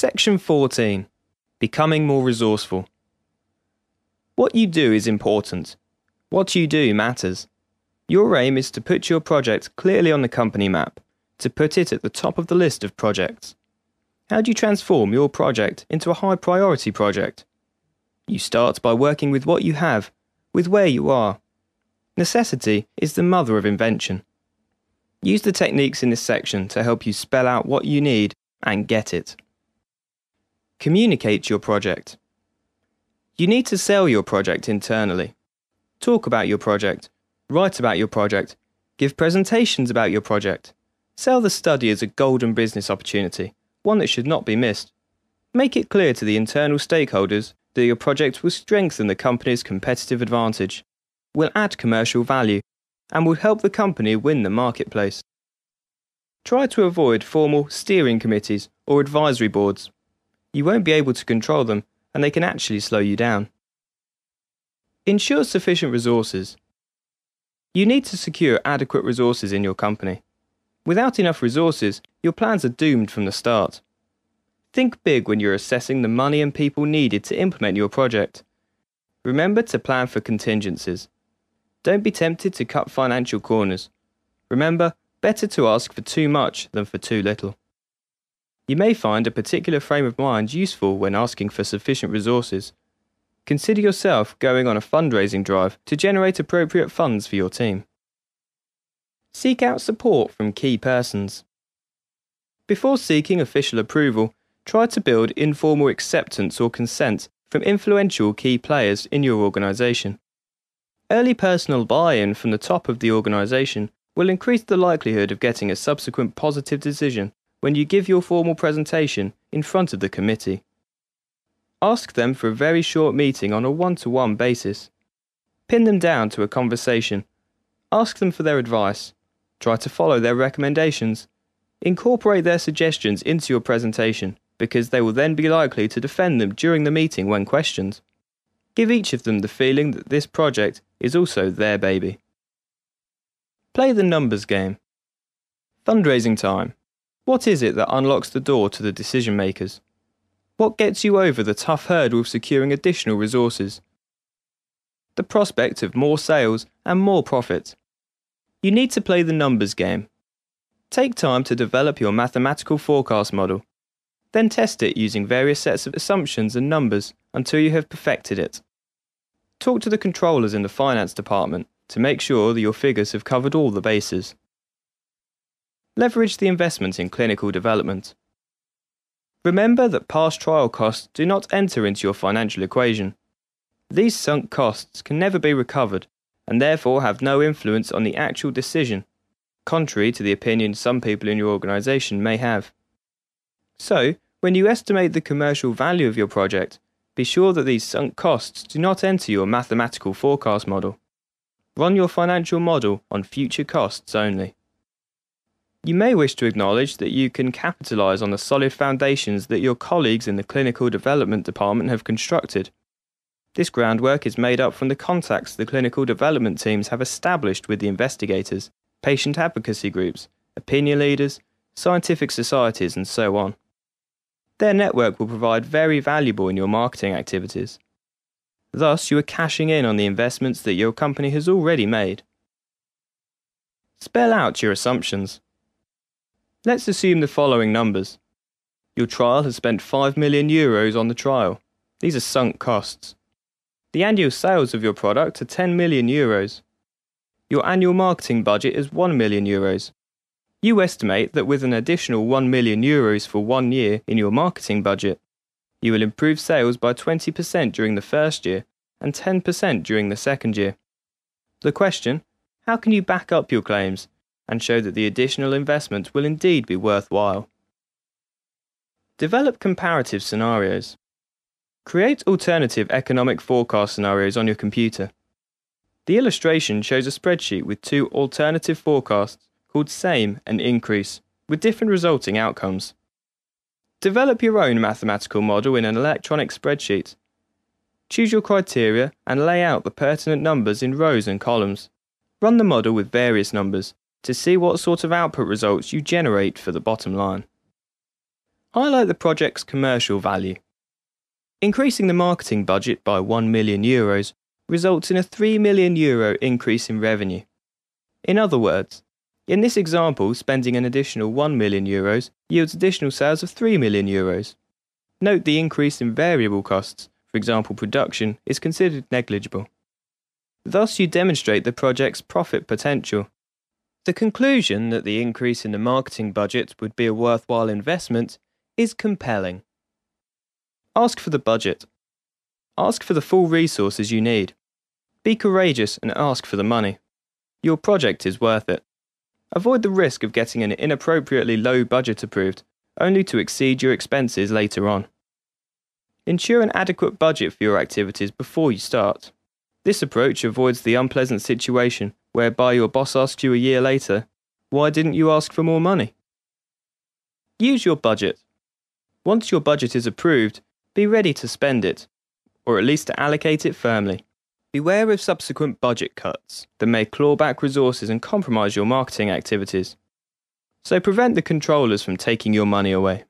Section 14. Becoming more resourceful. What you do is important. What you do matters. Your aim is to put your project clearly on the company map, to put it at the top of the list of projects. How do you transform your project into a high priority project? You start by working with what you have, with where you are. Necessity is the mother of invention. Use the techniques in this section to help you spell out what you need and get it. Communicate your project. You need to sell your project internally. Talk about your project, write about your project, give presentations about your project. Sell the study as a golden business opportunity, one that should not be missed. Make it clear to the internal stakeholders that your project will strengthen the company's competitive advantage, will add commercial value, and will help the company win the marketplace. Try to avoid formal steering committees or advisory boards. You won't be able to control them, and they can actually slow you down. Ensure sufficient resources. You need to secure adequate resources in your company. Without enough resources, your plans are doomed from the start. Think big when you're assessing the money and people needed to implement your project. Remember to plan for contingencies. Don't be tempted to cut financial corners. Remember, better to ask for too much than for too little. You may find a particular frame of mind useful when asking for sufficient resources. Consider yourself going on a fundraising drive to generate appropriate funds for your team. Seek out support from key persons. Before seeking official approval, try to build informal acceptance or consent from influential key players in your organisation. Early personal buy-in from the top of the organisation will increase the likelihood of getting a subsequent positive decision when you give your formal presentation in front of the committee. Ask them for a very short meeting on a one-to-one basis. Pin them down to a conversation. Ask them for their advice. Try to follow their recommendations. Incorporate their suggestions into your presentation, because they will then be likely to defend them during the meeting when questioned. Give each of them the feeling that this project is also their baby. Play the numbers game. Fundraising time. What is it that unlocks the door to the decision makers? What gets you over the tough hurdle of securing additional resources? The prospect of more sales and more profit. You need to play the numbers game. Take time to develop your mathematical forecast model. Then test it using various sets of assumptions and numbers until you have perfected it. Talk to the controllers in the finance department to make sure that your figures have covered all the bases. Leverage the investment in clinical development. Remember that past trial costs do not enter into your financial equation. These sunk costs can never be recovered and therefore have no influence on the actual decision, contrary to the opinion some people in your organisation may have. So, when you estimate the commercial value of your project, be sure that these sunk costs do not enter your mathematical forecast model. Run your financial model on future costs only. You may wish to acknowledge that you can capitalise on the solid foundations that your colleagues in the clinical development department have constructed. This groundwork is made up from the contacts the clinical development teams have established with the investigators, patient advocacy groups, opinion leaders, scientific societies, and so on. Their network will prove very valuable in your marketing activities. Thus, you are cashing in on the investments that your company has already made. Spell out your assumptions. Let's assume the following numbers. Your trial has spent €5 million on the trial. These are sunk costs. The annual sales of your product are €10 million. Your annual marketing budget is €1 million. You estimate that with an additional €1 million for 1 year in your marketing budget, you will improve sales by 20% during the first year and 10% during the second year. The question, how can you back up your claims and show that the additional investment will indeed be worthwhile? Develop comparative scenarios. Create alternative economic forecast scenarios on your computer. The illustration shows a spreadsheet with two alternative forecasts called same and increase, with different resulting outcomes. Develop your own mathematical model in an electronic spreadsheet. Choose your criteria and lay out the pertinent numbers in rows and columns. Run the model with various numbers to see what sort of output results you generate for the bottom line. Highlight the project's commercial value. Increasing the marketing budget by €1 million results in a €3 million increase in revenue. In other words, in this example, spending an additional €1 million yields additional sales of €3 million. Note the increase in variable costs, for example production, is considered negligible. Thus you demonstrate the project's profit potential. The conclusion that the increase in the marketing budget would be a worthwhile investment is compelling. Ask for the budget. Ask for the full resources you need. Be courageous and ask for the money. Your project is worth it. Avoid the risk of getting an inappropriately low budget approved, only to exceed your expenses later on. Ensure an adequate budget for your activities before you start. This approach avoids the unpleasant situation whereby your boss asks you a year later, "Why didn't you ask for more money?" Use your budget. Once your budget is approved, be ready to spend it, or at least to allocate it firmly. Beware of subsequent budget cuts that may claw back resources and compromise your marketing activities. So prevent the controllers from taking your money away.